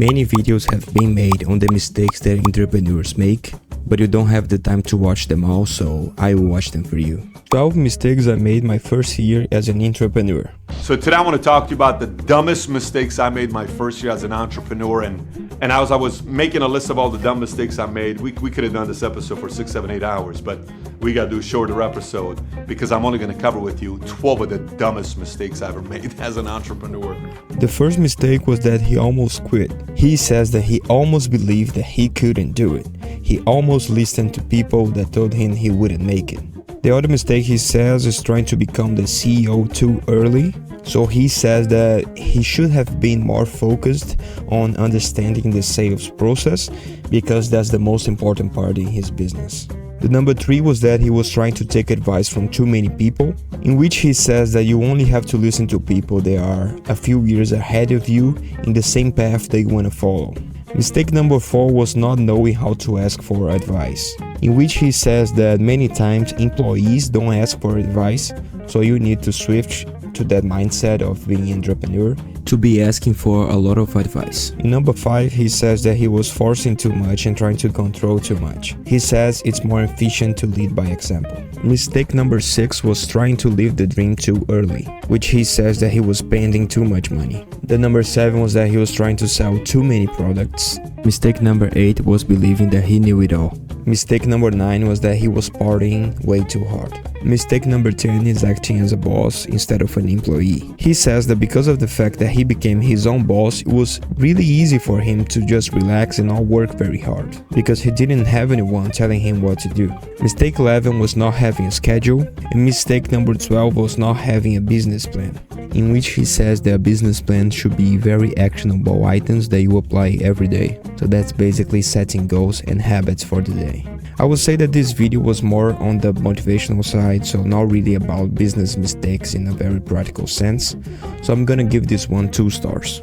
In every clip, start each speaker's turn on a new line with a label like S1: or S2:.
S1: Many videos have been made on the mistakes that entrepreneurs make, but you don't have the time to watch them all, so I will watch them for you. 12 mistakes I made my first year as an entrepreneur.
S2: So today I want to talk to you about the dumbest mistakes I made my first year as an entrepreneur. And as I was making a list of all the dumb mistakes I made, we could have done this episode for 6, 7, 8 hours, but we got to do a shorter episode because I'm only going to cover with you 12 of the dumbest mistakes I ever made as an entrepreneur.
S1: The first mistake was that he almost quit. He says that he almost believed that he couldn't do it. He almost listened to people that told him he wouldn't make it. The other mistake he says is trying to become the CEO too early. So he says that he should have been more focused on understanding the sales process because that's the most important part in his business. The number 3 was that he was trying to take advice from too many people, in which he says that you only have to listen to people that are a few years ahead of you in the same path that you want to follow. Mistake number 4 was not knowing how to ask for advice, in which he says that many times employees don't ask for advice, so you need to switch to that mindset of being an entrepreneur to be asking for a lot of advice. In number 5, he says that he was forcing too much and trying to control too much. He says it's more efficient to lead by example. Mistake number 6 was trying to live the dream too early, which he says that he was spending too much money. The number 7 was that he was trying to sell too many products. Mistake number 8 was believing that he knew it all. Mistake number 9 was that he was partying way too hard. Mistake number 10 is acting as a boss instead of an employee. He says that because of the fact that he became his own boss, it was really easy for him to just relax and not work very hard, because he didn't have anyone telling him what to do. Mistake 11 was not having a schedule, and mistake number 12 was not having a business plan, in which he says that a business plan should be very actionable items that you apply every day. So that's basically setting goals and habits for the day. I would say that this video was more on the motivational side, so not really about business mistakes in a very practical sense. So I'm gonna give this one 2 stars.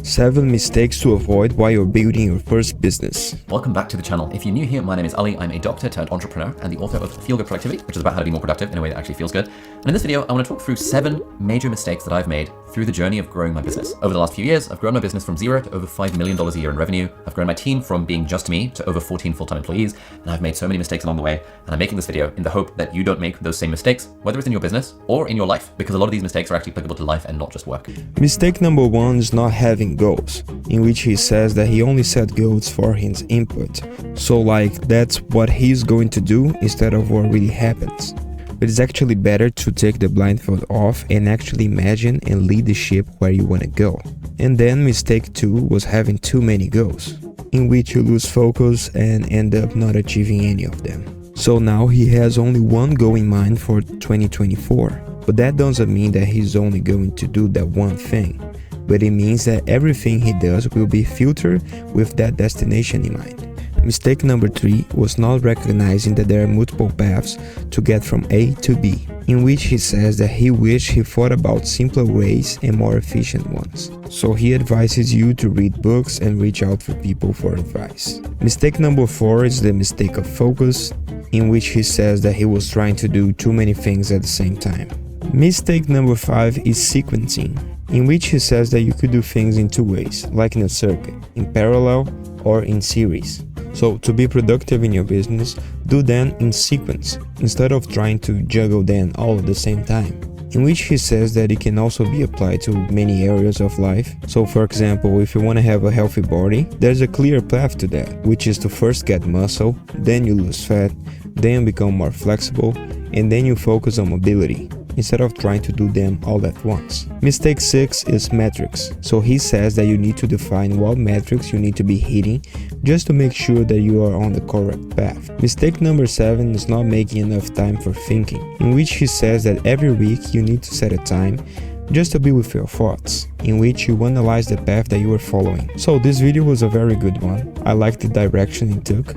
S1: 7 mistakes to avoid while you're building your first business.
S3: Welcome back to the channel. If you're new here, my name is Ali. I'm a doctor turned entrepreneur and the author of Feel Good Productivity, which is about how to be more productive in a way that actually feels good. And in this video, I want to talk through 7 major mistakes that I've made through the journey of growing my business. Over the last few years, I've grown my business from 0 to over $5 million a year in revenue. I've grown my team from being just me to over 14 full-time employees, and I've made so many mistakes along the way. And I'm making this video in the hope that you don't make those same mistakes, whether it's in your business or in your life, because a lot of these mistakes are actually applicable to life and not just work.
S1: Mistake number 1 is not having goals, in which he says that he only set goals for his input. So like that's what he's going to do instead of what really happens. But it's actually better to take the blindfold off and actually imagine and lead the ship where you want to go. And then mistake 2 was having too many goals, in which you lose focus and end up not achieving any of them. So now he has only one goal in mind for 2024, but that doesn't mean that he's only going to do that one thing. But it means that everything he does will be filtered with that destination in mind. Mistake number 3 was not recognizing that there are multiple paths to get from A to B, in which he says that he wished he thought about simpler ways and more efficient ones. So he advises you to read books and reach out for people for advice. Mistake number 4 is the mistake of focus, in which he says that he was trying to do too many things at the same time. Mistake number 5 is sequencing, in which he says that you could do things in 2 ways, like in a circuit, in parallel or in series. So to be productive in your business, do them in sequence, instead of trying to juggle them all at the same time. In which he says that it can also be applied to many areas of life. So for example, if you want to have a healthy body, there's a clear path to that, which is to first get muscle, then you lose fat, then you become more flexible, and then you focus on mobility, instead of trying to do them all at once. Mistake 6 is metrics. So he says that you need to define what metrics you need to be hitting just to make sure that you are on the correct path. Mistake number 7 is not making enough time for thinking, in which he says that every week you need to set a time just to be with your thoughts, in which you analyze the path that you are following. So this video was a very good one. I like the direction it took,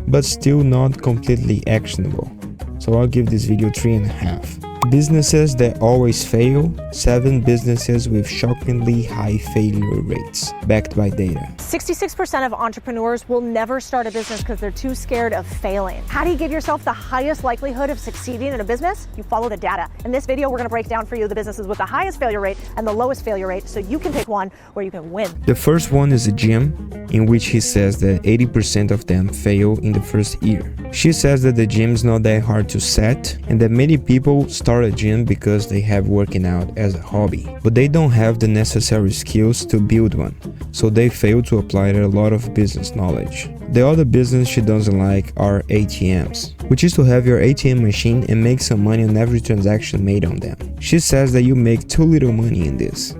S1: but still not completely actionable. So I'll give this video 3.5. Businesses that always fail, 7 businesses with shockingly high failure rates, backed by data.
S4: 66% of entrepreneurs will never start a business because they're too scared of failing. How do you give yourself the highest likelihood of succeeding in a business? You follow the data. In this video, we're going to break down for you the businesses with the highest failure rate and the lowest failure rate so you can pick one where you can win.
S1: The first one is a gym, in which he says that 80% of them fail in the first year. She says that the gym is not that hard to set and that many people start a gym because they have working out as a hobby, but they don't have the necessary skills to build one, so they fail to apply a lot of business knowledge. The other business she doesn't like are ATMs, which is to have your ATM machine and make some money on every transaction made on them. She says that you make too little money in this.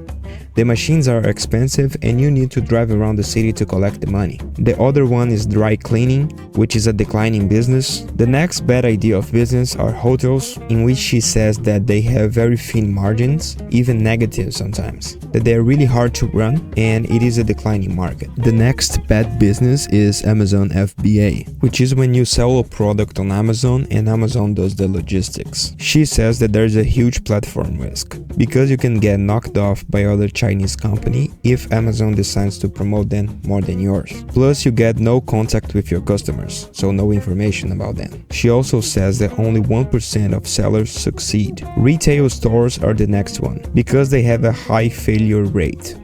S1: The machines are expensive and you need to drive around the city to collect the money. The other one is dry cleaning, which is a declining business. The next bad idea of business are hotels, in which she says that they have very thin margins, even negative sometimes, that they are really hard to run and it is a declining market. The next bad business is Amazon FBA, which is when you sell a product on Amazon and Amazon does the logistics. She says that there's a huge platform risk, because you can get knocked off by other Chinese company if Amazon decides to promote them more than yours. Plus, you get no contact with your customers, so no information about them. She also says that only 1% of sellers succeed. Retail stores are the next one, because they have a high failure rate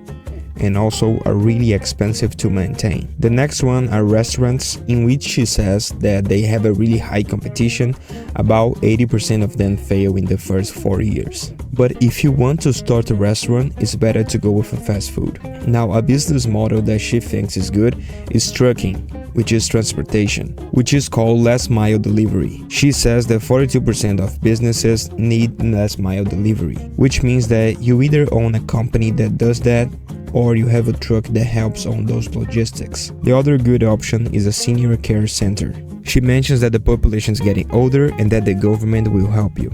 S1: and also are really expensive to maintain. The next one are restaurants, in which she says that they have a really high competition. About 80% of them fail in the first 4 years. But if you want to start a restaurant, it's better to go with a fast food. Now, a business model that she thinks is good is trucking, which is transportation, which is called last mile delivery. She says that 42% of businesses need last mile delivery, which means that you either own a company that does that or you have a truck that helps on those logistics. The other good option is a senior care center. She mentions that the population is getting older and that the government will help you.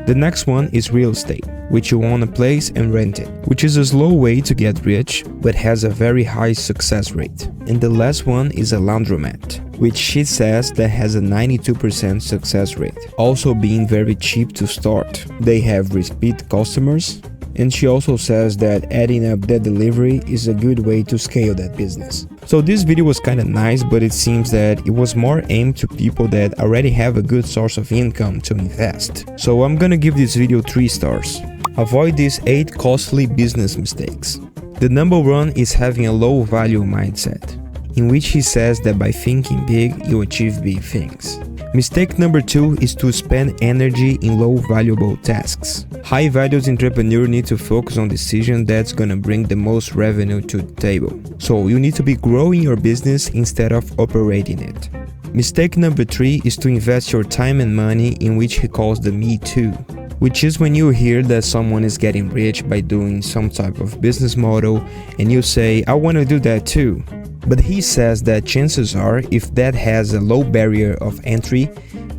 S1: The next one is real estate, which you own a place and rent it, which is a slow way to get rich but has a very high success rate. And the last one is a laundromat, which she says that has a 92% success rate, also being very cheap to start. They have repeat customers, and she also says that adding up that delivery is a good way to scale that business. So this video was kinda nice, but it seems that it was more aimed to people that already have a good source of income to invest. So I'm gonna give this video 3 stars. Avoid these 8 costly business mistakes. The number 1 is having a low value mindset, in which he says that by thinking big, you achieve big things. Mistake number 2 is to spend energy in low valuable tasks. High valued entrepreneurs need to focus on decisions that's gonna bring the most revenue to the table. So you need to be growing your business instead of operating it. Mistake number 3 is to invest your time and money in which he calls the Me Too, which is when you hear that someone is getting rich by doing some type of business model and you say, I want to do that too. But he says that chances are, if that has a low barrier of entry,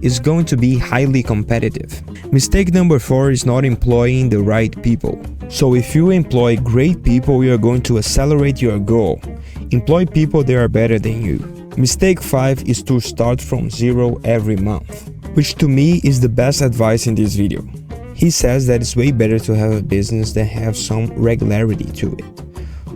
S1: is going to be highly competitive. Mistake number 4 is not employing the right people. So if you employ great people, you are going to accelerate your goal. Employ people that are better than you. Mistake 5 is to start from zero every month, which to me is the best advice in this video. He says that it's way better to have a business that has some regularity to it.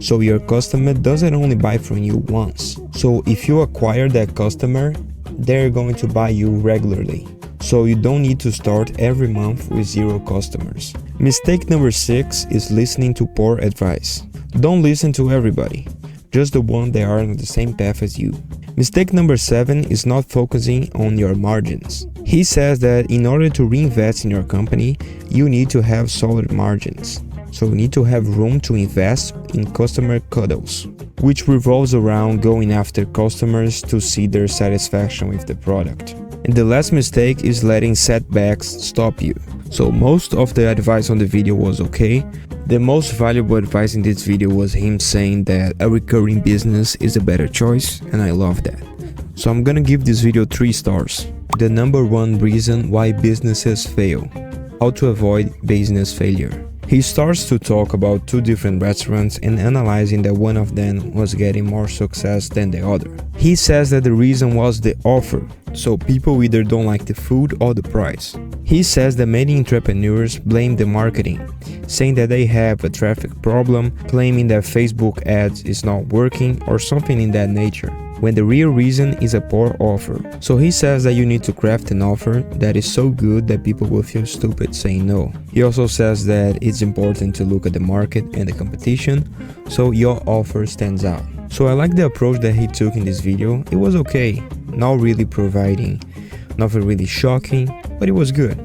S1: So your customer doesn't only buy from you once. So if you acquire that customer, they're going to buy you regularly. So you don't need to start every month with 0 customers. Mistake number 6 is listening to poor advice. Don't listen to everybody, just the ones that are on the same path as you. Mistake number 7 is not focusing on your margins. He says that in order to reinvest in your company, you need to have solid margins. So you need to have room to invest in customer cuddles, which revolves around going after customers to see their satisfaction with the product. And the last mistake is letting setbacks stop you. So most of the advice on the video was okay. The most valuable advice in this video was him saying that a recurring business is a better choice, and I love that. So I'm gonna give this video 3 stars. The number 1 reason why businesses fail. How to avoid business failure. He starts to talk about 2 different restaurants and analyzing that one of them was getting more success than the other. He says that the reason was the offer, so people either don't like the food or the price. He says that many entrepreneurs blame the marketing, saying that they have a traffic problem, claiming that Facebook ads is not working or something in that nature, when the real reason is a poor offer. So he says that you need to craft an offer that is so good that people will feel stupid saying no. He also says that it's important to look at the market and the competition so your offer stands out. So I like the approach that he took in this video. It was okay, not really providing, nothing really shocking, but it was good.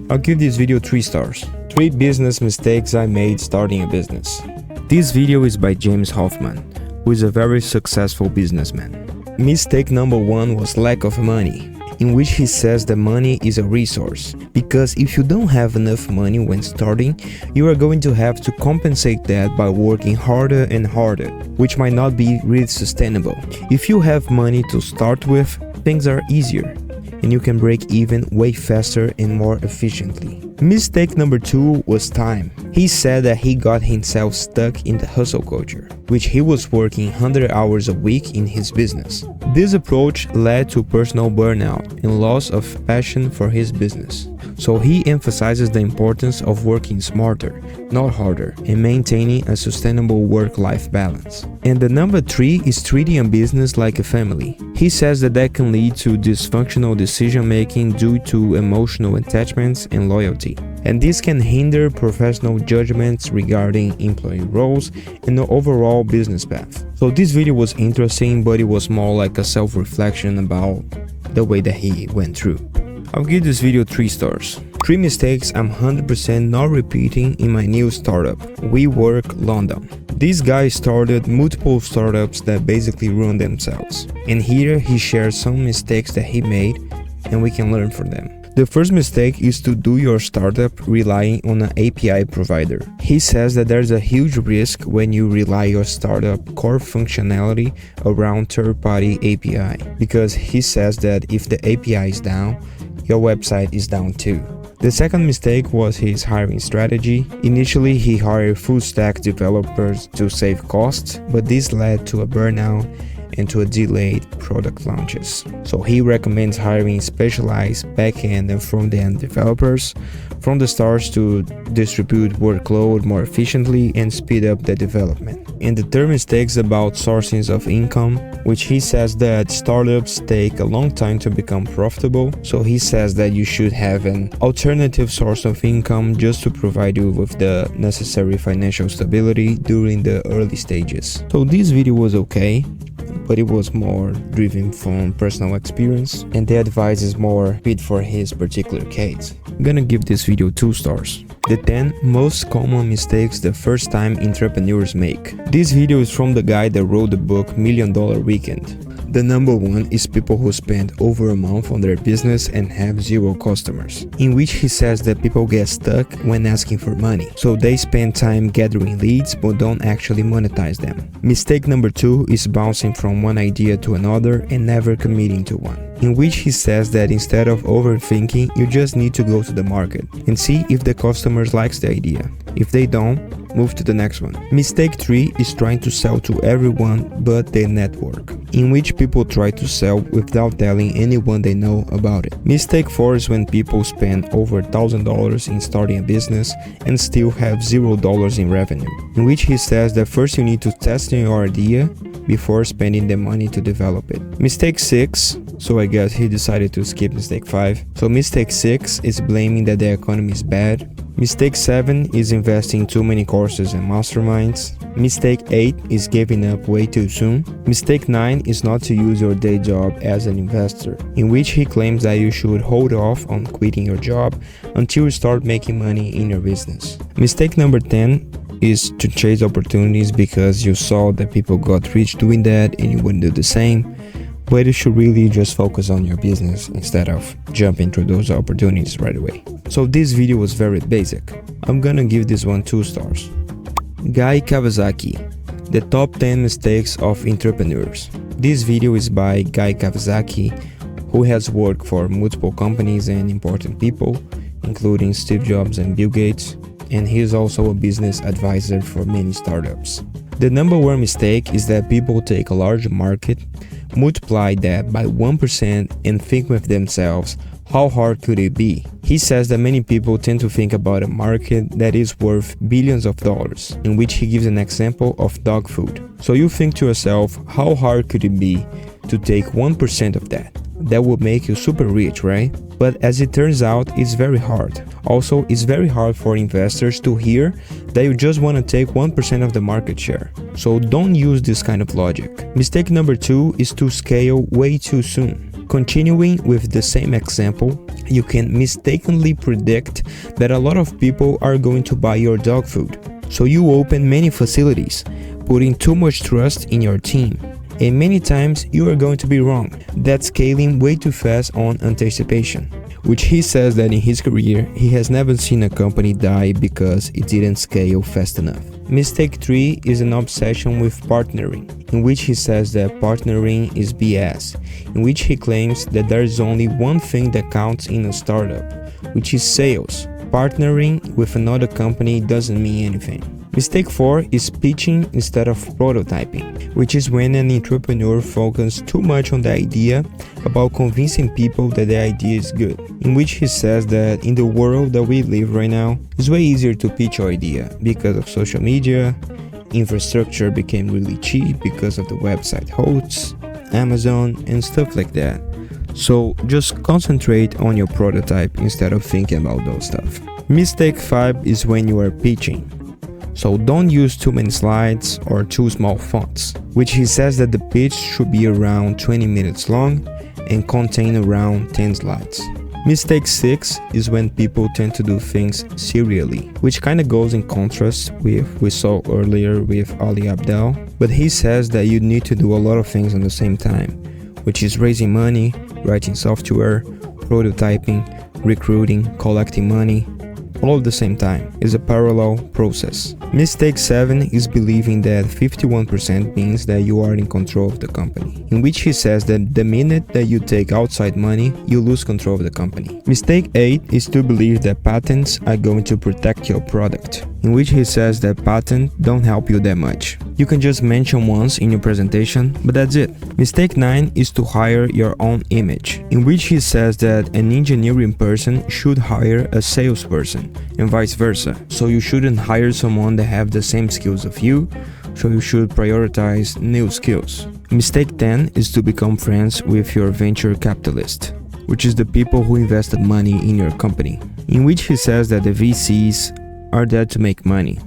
S1: I'll give this video 3 stars. 3 business mistakes I made starting a business. This video is by James Hoffman, who is a very successful businessman. Mistake number 1 was lack of money, in which he says that money is a resource, because if you don't have enough money when starting, you are going to have to compensate that by working harder and harder, which might not be really sustainable. If you have money to start with, things are easier, and you can break even way faster and more efficiently. Mistake number 2 was time. He said that he got himself stuck in the hustle culture, which he was working 100 hours a week in his business. This approach led to personal burnout and loss of passion for his business. So he emphasizes the importance of working smarter, not harder, and maintaining a sustainable work-life balance. And the number 3 is treating a business like a family. He says that can lead to dysfunctional decision-making due to emotional attachments and loyalty. And this can hinder professional judgments regarding employee roles and the overall business path. So this video was interesting, but it was more like a self-reflection about the way that he went through. I'll give this video 3 stars. 3 mistakes I'm 100% not repeating in my new startup, WeWork London. This guy started multiple startups that basically run themselves. And here he shares some mistakes that he made and we can learn from them. The first mistake is to do your startup relying on an API provider. He says that there's a huge risk when you rely your startup core functionality around third-party API, because he says that if the API is down, your website is down too. The second mistake was his hiring strategy. Initially, he hired full-stack developers to save costs, but this led to a burnout and to a delayed product launches. So he recommends hiring specialized back-end and front-end developers from the start to distribute workload more efficiently and speed up the development. And the third mistake is about sources of income, which he says that startups take a long time to become profitable. So he says that you should have an alternative source of income just to provide you with the necessary financial stability during the early stages. So this video was okay, but it was more driven from personal experience, and the advice is more fit for his particular case. I'm gonna give this video 2 stars. The 10 most common mistakes the first-time entrepreneurs make. This video is from the guy that wrote the book $1 Million Weekend. The number 1 is people who spend over a month on their business and have 0 customers, in which he says that people get stuck when asking for money. So they spend time gathering leads but don't actually monetize them. Mistake number 2 is bouncing from one idea to another and never committing to one, in which he says that instead of overthinking, you just need to go to the market and see if the customers likes the idea. If they don't, move to the next one. Mistake 3 is trying to sell to everyone but their network, in which people try to sell without telling anyone they know about it. Mistake 4 is when people spend over $1,000 in starting a business and still have $0 in revenue, in which he says that first you need to test your idea before spending the money to develop it. Mistake 6, so I guess he decided to skip mistake 5. So mistake 6 is blaming that the economy is bad. Mistake 7 is investing in too many courses and masterminds. Mistake 8 is giving up way too soon. Mistake 9 is not to use your day job as an investor, in which he claims that you should hold off on quitting your job until you start making money in your business. Mistake number 10 is to chase opportunities because you saw that people got rich doing that and you wouldn't do the same. But you should really just focus on your business instead of jumping through those opportunities right away. So this video was very basic. I'm gonna give this one 2 stars. Guy Kawasaki, the top 10 mistakes of entrepreneurs. This video is by Guy Kawasaki, who has worked for multiple companies and important people, including Steve Jobs and Bill Gates, and he is also a business advisor for many startups. The number 1 mistake is that people take a large market, multiply that by 1% and think with themselves, How hard could it be? He says that many people tend to think about a market that is worth billions of dollars, in which he gives an example of dog food. So you think to yourself, how hard could it be to take 1% of that? That would make you super rich, right? But as it turns out, it's very hard. Also, it's very hard for investors to hear that you just want to take 1% of the market share. So don't use this kind of logic. Mistake number 2 is to scale way too soon. Continuing with the same example, you can mistakenly predict that a lot of people are going to buy your dog food. So you open many facilities, putting too much trust in your team. And many times you are going to be wrong. That's scaling way too fast on anticipation, which he says that in his career he has never seen a company die because it didn't scale fast enough. Mistake 3 is an obsession with partnering, in which he says that partnering is BS, in which he claims that there is only one thing that counts in a startup, which is sales. Partnering with another company doesn't mean anything. Mistake 4 is pitching instead of prototyping, which is when an entrepreneur focuses too much on the idea about convincing people that the idea is good, in which he says that in the world that we live right now, it's way easier to pitch your idea because of social media, infrastructure became really cheap because of the website hosts, Amazon, and stuff like that. So just concentrate on your prototype instead of thinking about those stuff. Mistake 5 is when you are pitching. So don't use too many slides or too small fonts, which he says that the pitch should be around 20 minutes long and contain around 10 slides. Mistake 6 is when people tend to do things serially, which kind of goes in contrast with we saw earlier with Ali Abdaal, but he says that you need to do a lot of things at the same time, which is raising money, writing software, prototyping, recruiting, collecting money, all at the same time. Is a parallel process. Mistake 7 is believing that 51% means that you are in control of the company, in which he says that the minute that you take outside money, you lose control of the company. Mistake 8 is to believe that patents are going to protect your product, in which he says that patents don't help you that much. You can just mention once in your presentation, but that's it. Mistake 9 is to hire your own image, in which he says that an engineering person should hire a salesperson and vice versa. So you shouldn't hire someone that have the same skills of you, so you should prioritize new skills. Mistake 10 is to become friends with your venture capitalist, which is the people who invested money in your company, in which he says that the VCs are there to make money,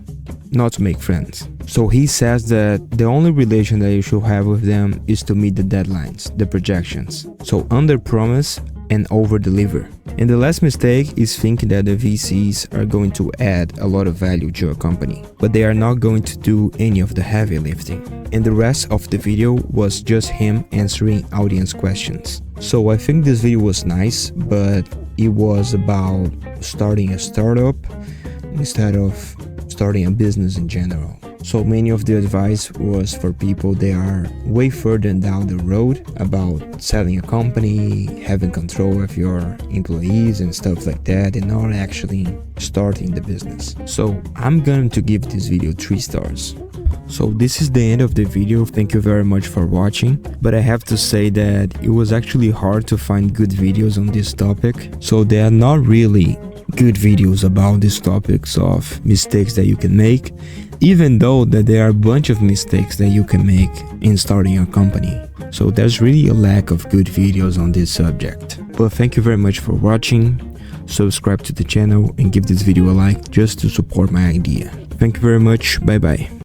S1: not to make friends. So he says that the only relation that you should have with them is to meet the deadlines, the projections. So under promise and over deliver. And the last mistake is thinking that the VCs are going to add a lot of value to your company, but they are not going to do any of the heavy lifting. And the rest of the video was just him answering audience questions. So I think this video was nice, but it was about starting a startup instead of starting a business in general. So many of the advice was for people that are way further down the road about selling a company, having control of your employees and stuff like that, and not actually starting the business. So I'm going to give this video 3 stars. So this is the end of the video. Thank you very much for watching, but I have to say that it was actually hard to find good videos on this topic. So there are not really good videos about these topics of mistakes that you can make, even though that there are a bunch of mistakes that you can make in starting a company. So there's really a lack of good videos on this subject. But thank you very much for watching. Subscribe to the channel and give this video a like just to support my idea. Thank you very much. Bye bye.